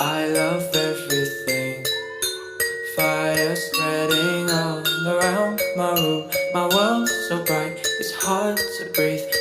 I love everything. Fire spreading all around my room. My world's so bright, it's hard to breathe.